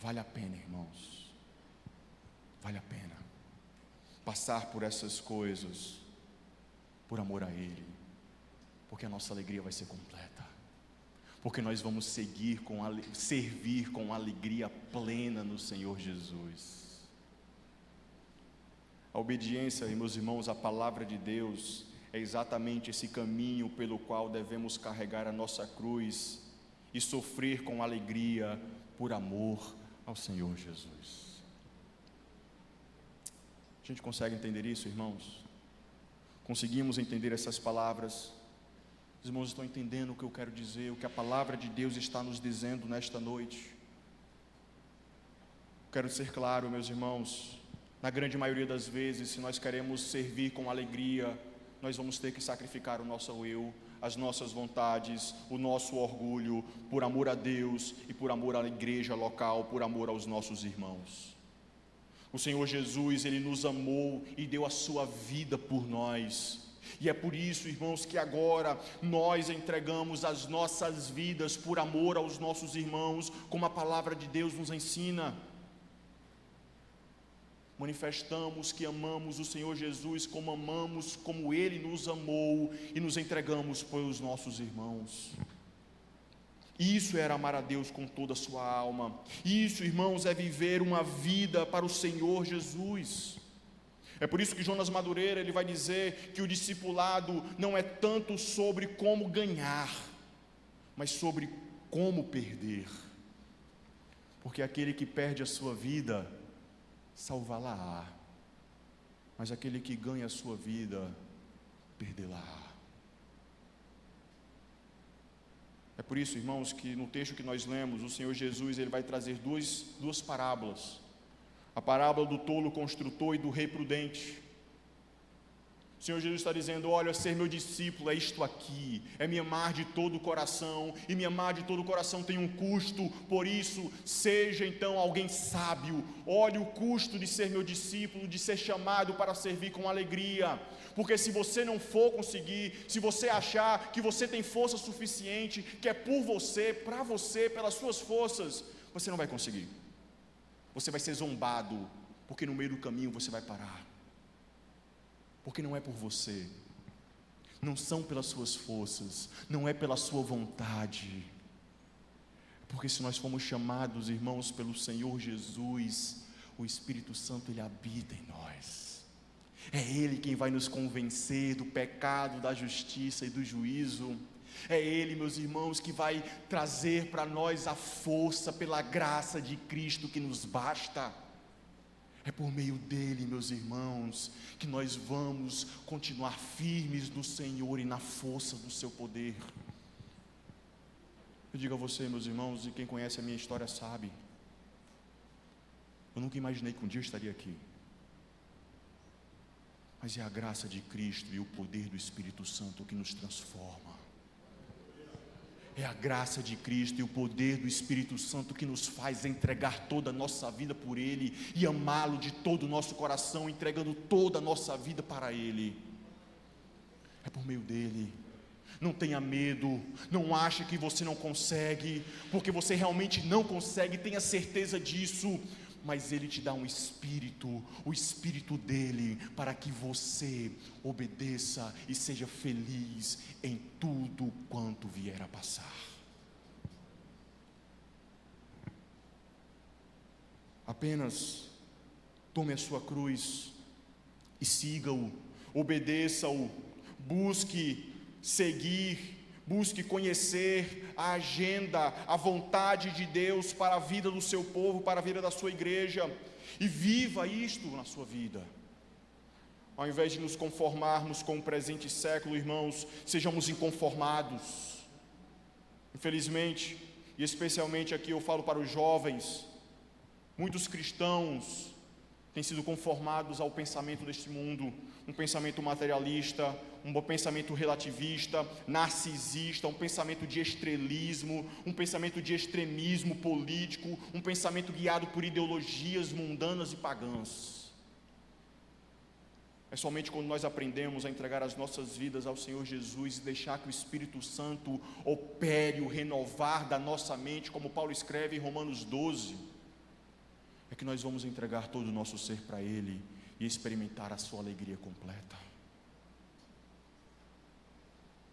Vale a pena, irmãos, vale a pena passar por essas coisas por amor a Ele, porque a nossa alegria vai ser completa, porque nós vamos servir com alegria plena no Senhor Jesus. A obediência, meus irmãos, à palavra de Deus é exatamente esse caminho pelo qual devemos carregar a nossa cruz e sofrer com alegria por amor ao Senhor Jesus. A gente consegue entender isso, irmãos? Conseguimos entender essas palavras? Os irmãos estão entendendo o que eu quero dizer, o que a palavra de Deus está nos dizendo nesta noite? Quero ser claro, meus irmãos, na grande maioria das vezes, se nós queremos servir com alegria, nós vamos ter que sacrificar o nosso eu, as nossas vontades, o nosso orgulho, por amor a Deus e por amor à igreja local, por amor aos nossos irmãos. O Senhor Jesus, Ele nos amou e deu a sua vida por nós. E é por isso, irmãos, que agora nós entregamos as nossas vidas por amor aos nossos irmãos, como a palavra de Deus nos ensina. Manifestamos que amamos o Senhor Jesus como amamos, como Ele nos amou e nos entregamos pelos nossos irmãos. Isso era amar a Deus com toda a sua alma. Isso, irmãos, é viver uma vida para o Senhor Jesus. É por isso que Jonas Madureira, ele vai dizer que o discipulado não é tanto sobre como ganhar, mas sobre como perder. Porque aquele que perde a sua vida, salvá-la-á, mas aquele que ganha a sua vida, perdê-la-á. É por isso, irmãos, que no texto que nós lemos, o Senhor Jesus, ele vai trazer duas parábolas. A parábola do tolo construtor e do rei prudente. O Senhor Jesus está dizendo: olha, ser meu discípulo é isto aqui, é me amar de todo o coração, e me amar de todo o coração tem um custo, por isso, seja então alguém sábio, olhe o custo de ser meu discípulo, de ser chamado para servir com alegria, porque se você não for conseguir, se você achar que você tem força suficiente, que é por você, para você, pelas suas forças, você não vai conseguir, você vai ser zombado, porque no meio do caminho você vai parar. Porque não é por você, não são pelas suas forças, não é pela sua vontade, porque se nós fomos chamados, irmãos, pelo Senhor Jesus, o Espírito Santo, Ele habita em nós, é Ele quem vai nos convencer do pecado, da justiça e do juízo, é Ele, meus irmãos, que vai trazer para nós a força pela graça de Cristo que nos basta. É por meio dele, meus irmãos, que nós vamos continuar firmes no Senhor e na força do seu poder. Eu digo a você, meus irmãos, e quem conhece a minha história sabe, eu nunca imaginei que um dia eu estaria aqui, mas é a graça de Cristo e o poder do Espírito Santo que nos transforma. É a graça de Cristo e o poder do Espírito Santo que nos faz entregar toda a nossa vida por Ele e amá-lo de todo o nosso coração, entregando toda a nossa vida para Ele. É por meio dEle. Não tenha medo, não ache que você não consegue, porque você realmente não consegue, tenha certeza disso, mas Ele te dá um espírito, o espírito dEle, para que você obedeça e seja feliz em tudo quanto vier a passar. Apenas tome a sua cruz e siga-o, obedeça-o, busque seguir, Busque conhecer a agenda, a vontade de Deus para a vida do seu povo, para a vida da sua igreja, e viva isto na sua vida. Ao invés de nos conformarmos com o presente século, irmãos, sejamos inconformados. Infelizmente, e especialmente aqui eu falo para os jovens, muitos cristãos têm sido conformados ao pensamento deste mundo, um pensamento materialista, um pensamento relativista, narcisista, um pensamento de estrelismo, um pensamento de extremismo político, um pensamento guiado por ideologias mundanas e pagãs. É somente quando nós aprendemos a entregar as nossas vidas ao Senhor Jesus e deixar que o Espírito Santo opere o renovar da nossa mente, como Paulo escreve em Romanos 12, é que nós vamos entregar todo o nosso ser para Ele e experimentar a sua alegria completa.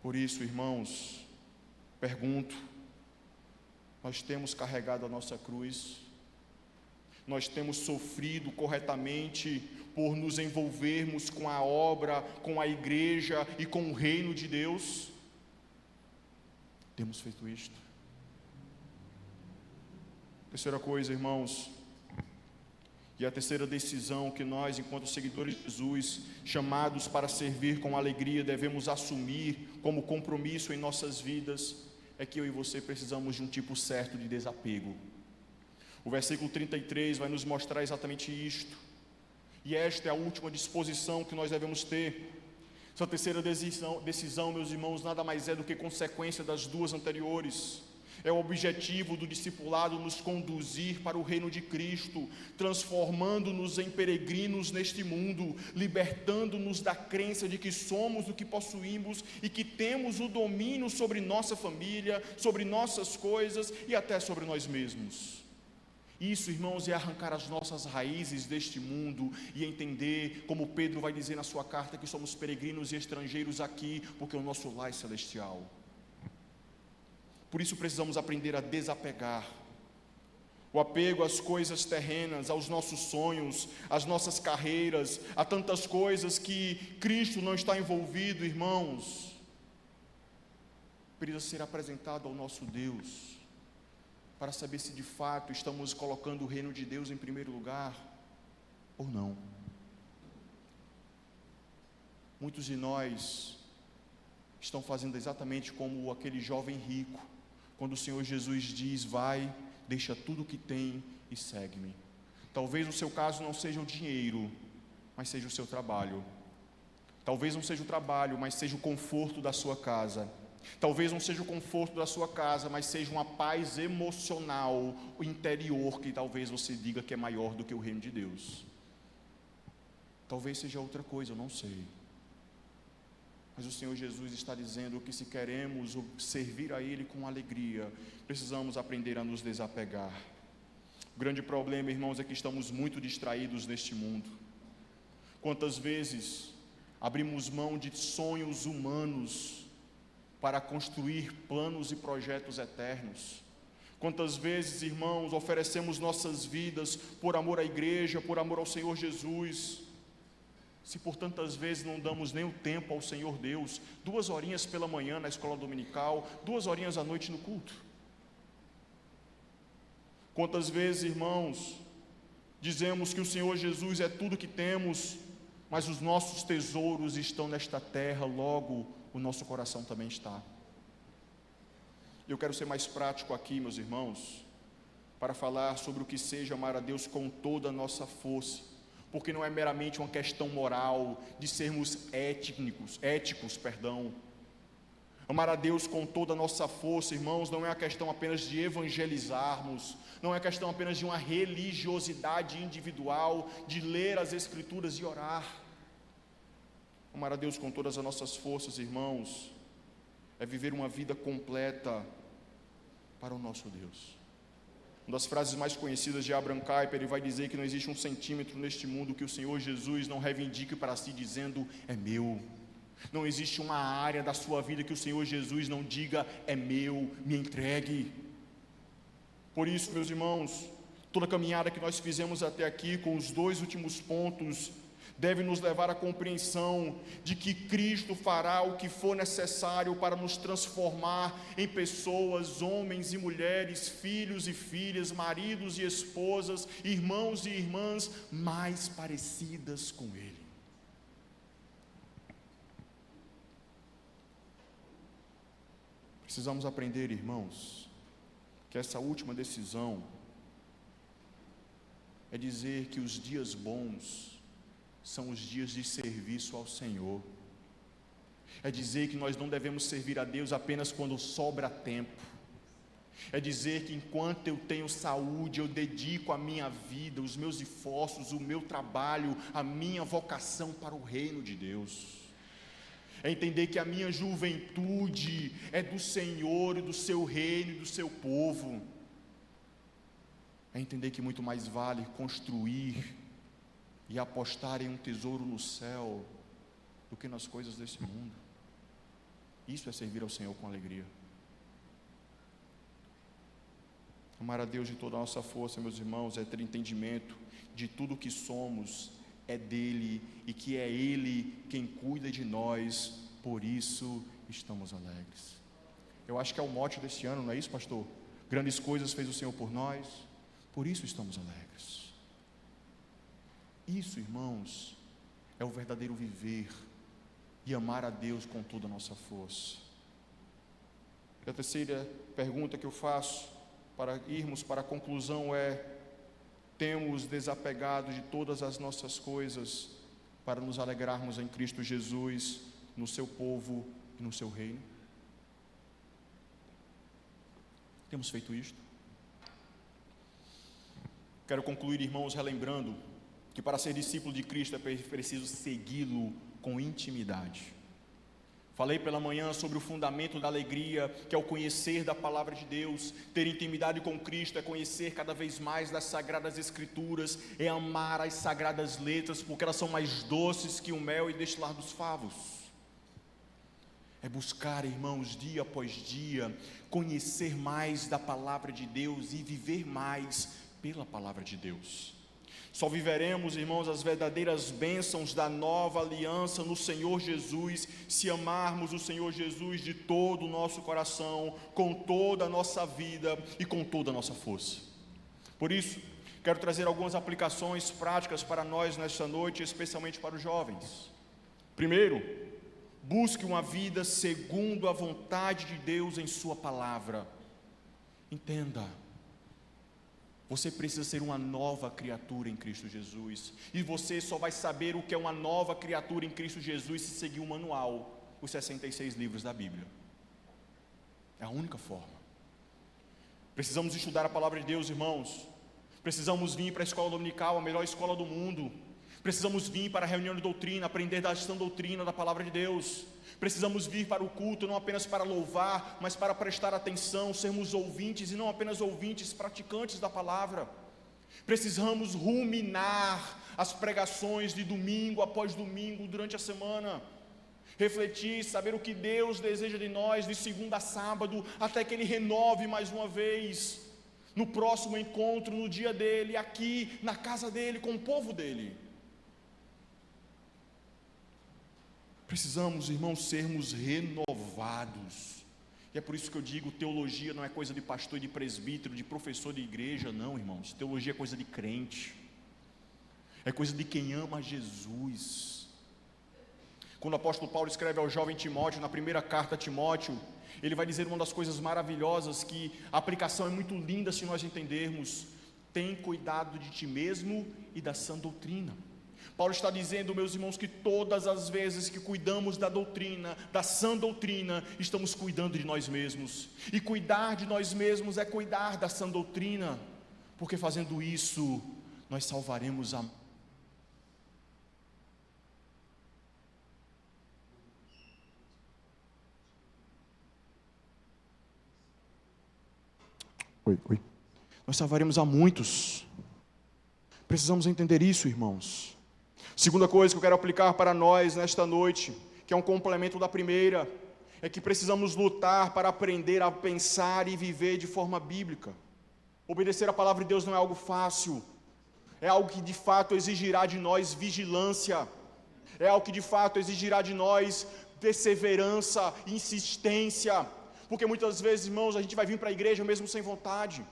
Por isso, irmãos, pergunto, nós temos carregado a nossa cruz? Nós temos sofrido corretamente por nos envolvermos com a obra, com a igreja e com o reino de Deus? Temos feito isto? Terceira coisa, irmãos, e a terceira decisão que nós, enquanto seguidores de Jesus, chamados para servir com alegria, devemos assumir como compromisso em nossas vidas, é que eu e você precisamos de um tipo certo de desapego. O versículo 33 vai nos mostrar exatamente isto, e esta é a última disposição que nós devemos ter. Essa terceira decisão, meus irmãos, nada mais é do que consequência das duas anteriores. É o objetivo do discipulado nos conduzir para o reino de Cristo, transformando-nos em peregrinos neste mundo, libertando-nos da crença de que somos o que possuímos e que temos o domínio sobre nossa família, sobre nossas coisas e até sobre nós mesmos. Isso, irmãos, é arrancar as nossas raízes deste mundo e entender, como Pedro vai dizer na sua carta, que somos peregrinos e estrangeiros aqui, porque o nosso lar é celestial. Por isso precisamos aprender a desapegar. O apego às coisas terrenas, aos nossos sonhos, às nossas carreiras, a tantas coisas que Cristo não está envolvido, irmãos, precisa ser apresentado ao nosso Deus, para saber se de fato estamos colocando o reino de Deus em primeiro lugar ou não. Muitos de nós estão fazendo exatamente como aquele jovem rico, quando o Senhor Jesus diz: vai, deixa tudo o que tem e segue-me. Talvez no seu caso não seja o dinheiro, mas seja o seu trabalho. Talvez não seja o trabalho, mas seja o conforto da sua casa. Talvez não seja o conforto da sua casa, mas seja uma paz emocional, interior, que talvez você diga que é maior do que o reino de Deus. Talvez seja outra coisa, eu não sei. Mas o Senhor Jesus está dizendo que se queremos servir a Ele com alegria, precisamos aprender a nos desapegar. O grande problema, irmãos, é que estamos muito distraídos neste mundo. Quantas vezes abrimos mão de sonhos humanos para construir planos e projetos eternos? Quantas vezes, irmãos, oferecemos nossas vidas por amor à igreja, por amor ao Senhor Jesus, se por tantas vezes não damos nem o tempo ao Senhor Deus, 2 horinhas pela manhã na escola dominical, 2 horinhas à noite no culto? Quantas vezes, irmãos, dizemos que o Senhor Jesus é tudo que temos, mas os nossos tesouros estão nesta terra, logo o nosso coração também está. Eu quero ser mais prático aqui, meus irmãos, para falar sobre o que seja amar a Deus com toda a nossa força, porque não é meramente uma questão moral, de sermos éticos. Amar a Deus com toda a nossa força, irmãos, não é uma questão apenas de evangelizarmos, não é uma questão apenas de uma religiosidade individual, de ler as Escrituras e orar. Amar a Deus com todas as nossas forças, irmãos, é viver uma vida completa para o nosso Deus. Uma das frases mais conhecidas de Abraham Kuyper, ele vai dizer que não existe um centímetro neste mundo que o Senhor Jesus não reivindique para si, dizendo: é meu. Não existe uma área da sua vida que o Senhor Jesus não diga: é meu, me entregue. Por isso, meus irmãos, toda a caminhada que nós fizemos até aqui, com os 2 últimos pontos, deve nos levar à compreensão de que Cristo fará o que for necessário para nos transformar em pessoas, homens e mulheres, filhos e filhas, maridos e esposas, irmãos e irmãs mais parecidas com Ele. Precisamos aprender, irmãos, que essa última decisão é dizer que os dias bons são os dias de serviço ao Senhor. É dizer que nós não devemos servir a Deus apenas quando sobra tempo. É dizer que enquanto eu tenho saúde, eu dedico a minha vida, os meus esforços, o meu trabalho, a minha vocação para o reino de Deus. É entender que a minha juventude é do Senhor e do seu reino e do seu povo. É entender que muito mais vale construir e apostar em um tesouro no céu do que nas coisas desse mundo. Isso é servir ao Senhor com alegria. Amar a Deus de toda a nossa força, meus irmãos, é ter entendimento de tudo que somos, é dele, e que é Ele quem cuida de nós, por isso estamos alegres. Eu acho que é o mote desse ano, não é isso, pastor? Grandes coisas fez o Senhor por nós, por isso estamos alegres. Isso, irmãos, é o verdadeiro viver e amar a Deus com toda a nossa força. E a terceira pergunta que eu faço para irmos para a conclusão é: temos desapegado de todas as nossas coisas para nos alegrarmos em Cristo Jesus, no seu povo e no seu reino? Temos feito isto? Quero concluir, irmãos, relembrando que para ser discípulo de Cristo é preciso segui-lo com intimidade. Falei pela manhã sobre o fundamento da alegria, que é o conhecer da palavra de Deus. Ter intimidade com Cristo é conhecer cada vez mais das sagradas escrituras, é amar as sagradas letras, porque elas são mais doces que o mel e destilar dos favos. É buscar, irmãos, dia após dia, conhecer mais da palavra de Deus e viver mais pela palavra de Deus. Só viveremos, irmãos, as verdadeiras bênçãos da nova aliança no Senhor Jesus, se amarmos o Senhor Jesus de todo o nosso coração, com toda a nossa vida e com toda a nossa força. Por isso, quero trazer algumas aplicações práticas para nós nesta noite, especialmente para os jovens. Primeiro, busque uma vida segundo a vontade de Deus em sua palavra. Entenda, você precisa ser uma nova criatura em Cristo Jesus, e você só vai saber o que é uma nova criatura em Cristo Jesus se seguir o manual, os 66 livros da Bíblia. É a única forma. Precisamos estudar a palavra de Deus, irmãos. Precisamos vir para a escola dominical, a melhor escola do mundo. Precisamos vir para a reunião de doutrina, aprender da sã doutrina da palavra de Deus. Precisamos vir para o culto, não apenas para louvar, mas para prestar atenção, sermos ouvintes, e não apenas ouvintes, praticantes da palavra. Precisamos ruminar as pregações de domingo após domingo, durante a semana. Refletir, saber o que Deus deseja de nós, de segunda a sábado, até que Ele renove mais uma vez, no próximo encontro, no dia dEle, aqui, na casa dEle, com o povo dEle. Precisamos, irmãos, sermos renovados. E é por isso que eu digo, teologia não é coisa de pastor e de presbítero, de professor de igreja, não, irmãos. Teologia é coisa de crente. É coisa de quem ama Jesus. Quando o apóstolo Paulo escreve ao jovem Timóteo, na primeira carta a Timóteo, ele vai dizer uma das coisas maravilhosas, que a aplicação é muito linda se nós entendermos: tem cuidado de ti mesmo e da sã doutrina. Paulo está dizendo, meus irmãos, que todas as vezes que cuidamos da doutrina, da sã doutrina, estamos cuidando de nós mesmos. E cuidar de nós mesmos é cuidar da sã doutrina, porque fazendo isso, nós salvaremos a... Nós salvaremos a muitos. Precisamos entender isso, irmãos. Segunda coisa que eu quero aplicar para nós nesta noite, que é um complemento da primeira, é que precisamos lutar para aprender a pensar e viver de forma bíblica. Obedecer a palavra de Deus não é algo fácil, é algo que de fato exigirá de nós vigilância, é algo que de fato exigirá de nós perseverança, insistência, porque muitas vezes, irmãos, a gente vai vir para a igreja mesmo sem vontade.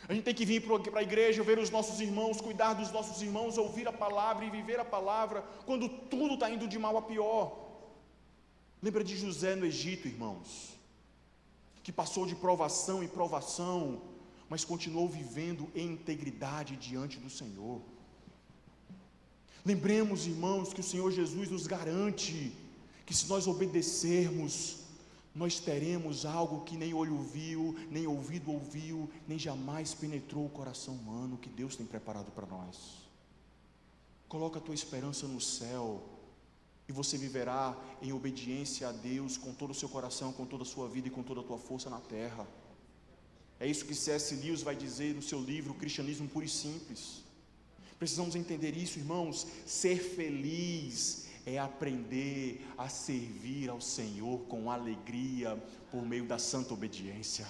A gente tem que vir para a igreja, ver os nossos irmãos, cuidar dos nossos irmãos, ouvir a palavra e viver a palavra, quando tudo está indo de mal a pior. Lembra de José no Egito, irmãos, que passou de provação em provação, mas continuou vivendo em integridade diante do Senhor. Lembremos, irmãos, que o Senhor Jesus nos garante que se nós obedecermos, nós teremos algo que nem olho viu, nem ouvido ouviu, nem jamais penetrou o coração humano, que Deus tem preparado para nós. Coloca a tua esperança no céu, e você viverá em obediência a Deus, com todo o seu coração, com toda a sua vida e com toda a tua força na terra. É isso que C.S. Lewis vai dizer no seu livro, Cristianismo Puro e Simples. Precisamos entender isso, irmãos. Ser feliz é aprender a servir ao Senhor com alegria, por meio da santa obediência.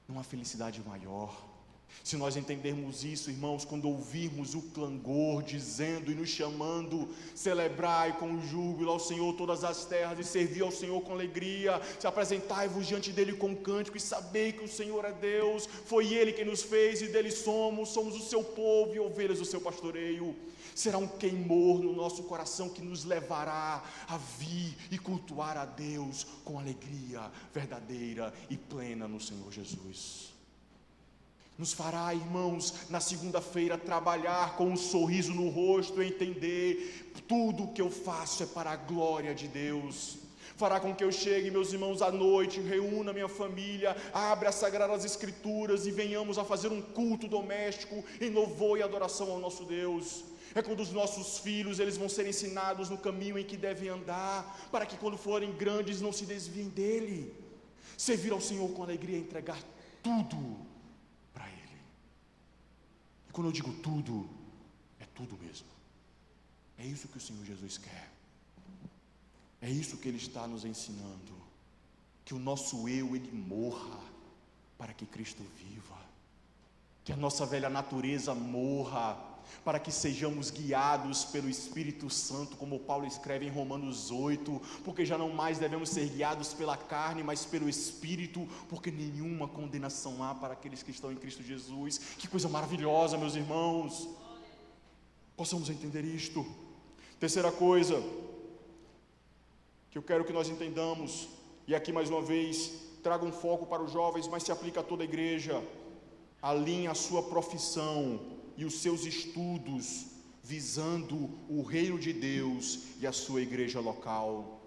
Não há felicidade maior. Se nós entendermos isso, irmãos, quando ouvirmos o clangor dizendo e nos chamando, celebrai com júbilo ao Senhor todas as terras, e servir ao Senhor com alegria, se apresentai-vos diante dele com cântico, e sabei que o Senhor é Deus, foi ele quem nos fez, e dele somos o seu povo e ovelhas do seu pastoreio. Será um queimor no nosso coração que nos levará a vir e cultuar a Deus com alegria verdadeira e plena no Senhor Jesus. Nos fará, irmãos, na segunda-feira trabalhar com um sorriso no rosto, entender tudo o que eu faço é para a glória de Deus. Fará com que eu chegue, meus irmãos, à noite, reúna minha família, abra as Sagradas Escrituras e venhamos a fazer um culto doméstico em louvor e adoração ao nosso Deus. É quando os nossos filhos, eles vão ser ensinados no caminho em que devem andar, para que quando forem grandes não se desviem dele. Servir ao Senhor com alegria é entregar tudo para Ele. E quando eu digo tudo, é tudo mesmo. É isso que o Senhor Jesus quer. É isso que Ele está nos ensinando. Que o nosso eu, ele morra, para que Cristo viva. Que a nossa velha natureza morra, para que sejamos guiados pelo Espírito Santo, como Paulo escreve em Romanos 8, porque já não mais devemos ser guiados pela carne, mas pelo Espírito, porque nenhuma condenação há para aqueles que estão em Cristo Jesus. Que coisa maravilhosa, meus irmãos, possamos entender isto. Terceira coisa que eu quero que nós entendamos, e aqui mais uma vez trago um foco para os jovens, mas se aplica a toda a igreja: alinhe a sua profissão e os seus estudos visando o reino de Deus e a sua igreja local.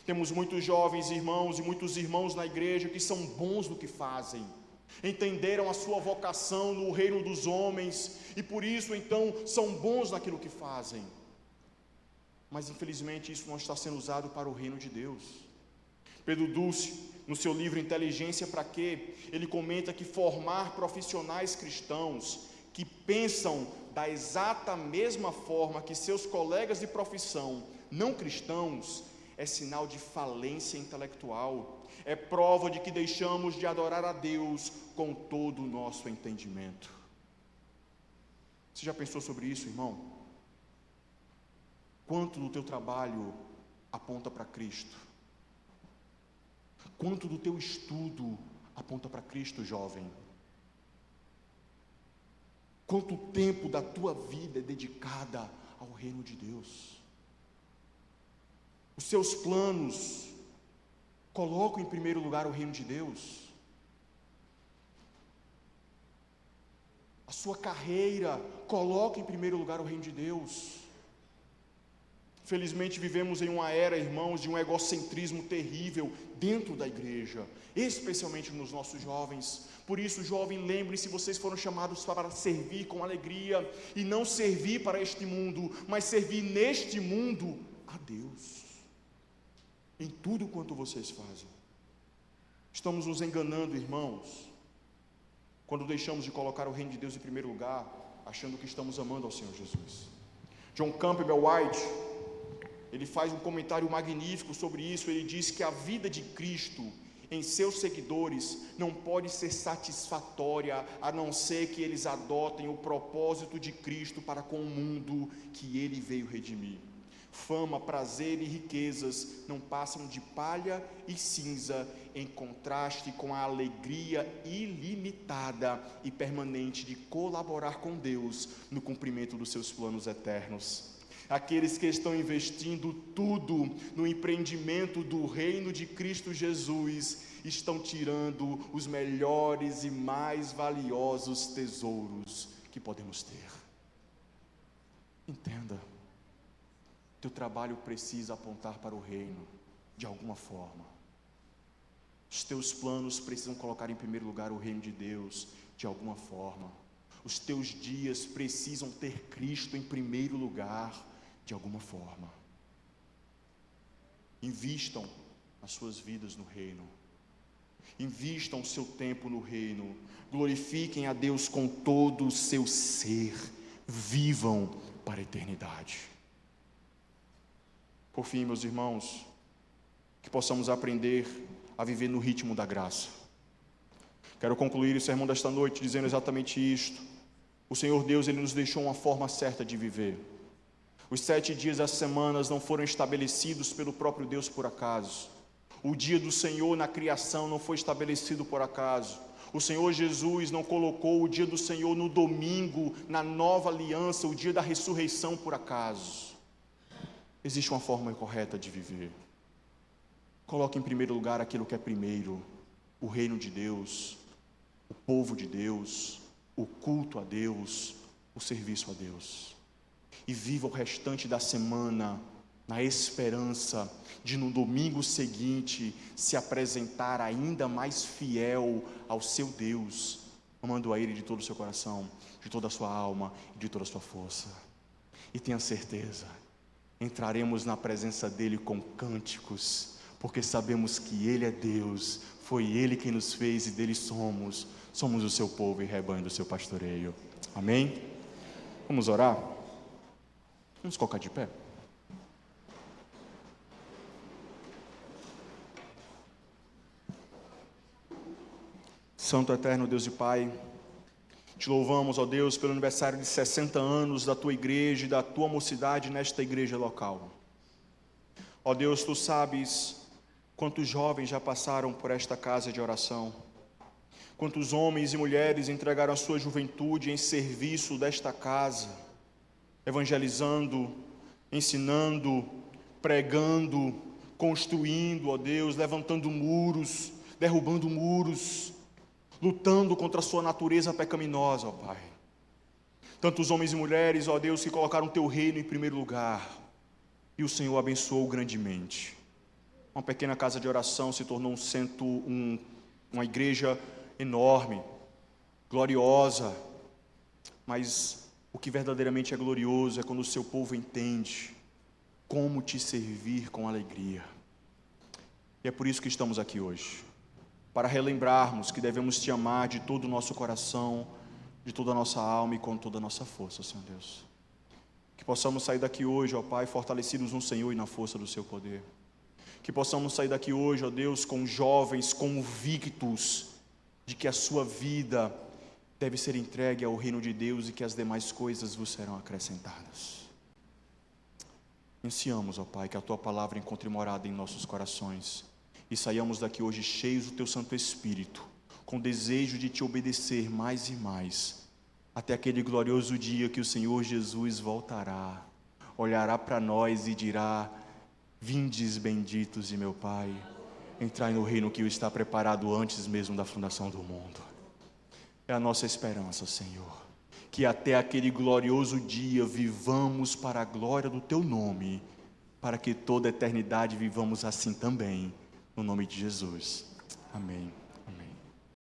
Temos muitos jovens irmãos e muitos irmãos na igreja que são bons no que fazem, entenderam a sua vocação no reino dos homens e por isso então são bons naquilo que fazem, mas infelizmente isso não está sendo usado para o reino de Deus. Pedro Dulce, no seu livro Inteligência para Quê?, ele comenta que formar profissionais cristãos que pensam da exata mesma forma que seus colegas de profissão não cristãos é sinal de falência intelectual, é prova de que deixamos de adorar a Deus com todo o nosso entendimento. Você já pensou sobre isso, irmão? Quanto do teu trabalho aponta para Cristo? Quanto do teu estudo aponta para Cristo, jovem? Quanto tempo da tua vida é dedicada ao reino de Deus? Os seus planos colocam em primeiro lugar o reino de Deus? A sua carreira coloca em primeiro lugar o reino de Deus? Felizmente vivemos em uma era, irmãos, de um egocentrismo terrível dentro da igreja, especialmente nos nossos jovens. Por isso, jovem, lembre-se, vocês foram chamados para servir com alegria, e não servir para este mundo, mas servir neste mundo a Deus, em tudo quanto vocês fazem. Estamos nos enganando, irmãos, quando deixamos de colocar o reino de Deus em primeiro lugar, achando que estamos amando ao Senhor Jesus. John Campbell White, ele faz um comentário magnífico sobre isso. Ele diz que a vida de Cristo em seus seguidores não pode ser satisfatória, a não ser que eles adotem o propósito de Cristo para com o mundo que ele veio redimir. Fama, prazer e riquezas não passam de palha e cinza, em contraste com a alegria ilimitada e permanente de colaborar com Deus no cumprimento dos seus planos eternos. Aqueles que estão investindo tudo no empreendimento do reino de Cristo Jesus estão tirando os melhores e mais valiosos tesouros que podemos ter. Entenda, teu trabalho precisa apontar para o reino, de alguma forma. Os teus planos precisam colocar em primeiro lugar o reino de Deus, de alguma forma. Os teus dias precisam ter Cristo em primeiro lugar, de alguma forma. Invistam as suas vidas no reino. Invistam o seu tempo no reino. Glorifiquem a Deus com todo o seu ser. Vivam para a eternidade. Por fim, meus irmãos, que possamos aprender a viver no ritmo da graça. Quero concluir o sermão desta noite dizendo exatamente isto. O Senhor Deus, Ele nos deixou uma forma certa de viver. Os 7 dias das semanas não foram estabelecidos pelo próprio Deus por acaso. O dia do Senhor na criação não foi estabelecido por acaso. O Senhor Jesus não colocou o dia do Senhor no domingo, na nova aliança, o dia da ressurreição por acaso. Existe uma forma correta de viver. Coloque em primeiro lugar aquilo que é primeiro: o reino de Deus, o povo de Deus, o culto a Deus, o serviço a Deus. E viva o restante da semana na esperança de no domingo seguinte se apresentar ainda mais fiel ao seu Deus, amando a Ele de todo o seu coração, de toda a sua alma e de toda a sua força. E tenha certeza, entraremos na presença dEle com cânticos, porque sabemos que Ele é Deus, foi Ele quem nos fez e dEle somos o seu povo e rebanho do seu pastoreio. Amém? Vamos orar? Vamos colocar de pé. Santo, eterno Deus e Pai, te louvamos, ó Deus, pelo aniversário de 60 anos da tua igreja e da tua mocidade nesta igreja local. Ó Deus, tu sabes quantos jovens já passaram por esta casa de oração, quantos homens e mulheres entregaram a sua juventude em serviço desta casa, evangelizando, ensinando, pregando, construindo, ó Deus, levantando muros, derrubando muros, lutando contra a sua natureza pecaminosa, ó Pai. Tantos homens e mulheres, ó Deus, que colocaram teu reino em primeiro lugar, e o Senhor abençoou grandemente. Uma pequena casa de oração se tornou um centro, uma igreja enorme, gloriosa, mas o que verdadeiramente é glorioso é quando o seu povo entende como te servir com alegria. E é por isso que estamos aqui hoje, para relembrarmos que devemos te amar de todo o nosso coração, de toda a nossa alma e com toda a nossa força, Senhor Deus. Que possamos sair daqui hoje, ó Pai, fortalecidos no Senhor e na força do seu poder. Que possamos sair daqui hoje, ó Deus, com jovens convictos de que a sua vida deve ser entregue ao reino de Deus e que as demais coisas vos serão acrescentadas. Ansiamos, ó Pai, que a tua palavra encontre morada em nossos corações e saiamos daqui hoje cheios do teu Santo Espírito, com desejo de te obedecer mais e mais, até aquele glorioso dia que o Senhor Jesus voltará, olhará para nós e dirá: vindes benditos de meu Pai, entrai no reino que está preparado antes mesmo da fundação do mundo. É a nossa esperança, Senhor, que até aquele glorioso dia vivamos para a glória do teu nome, para que toda a eternidade vivamos assim também, no nome de Jesus. Amém.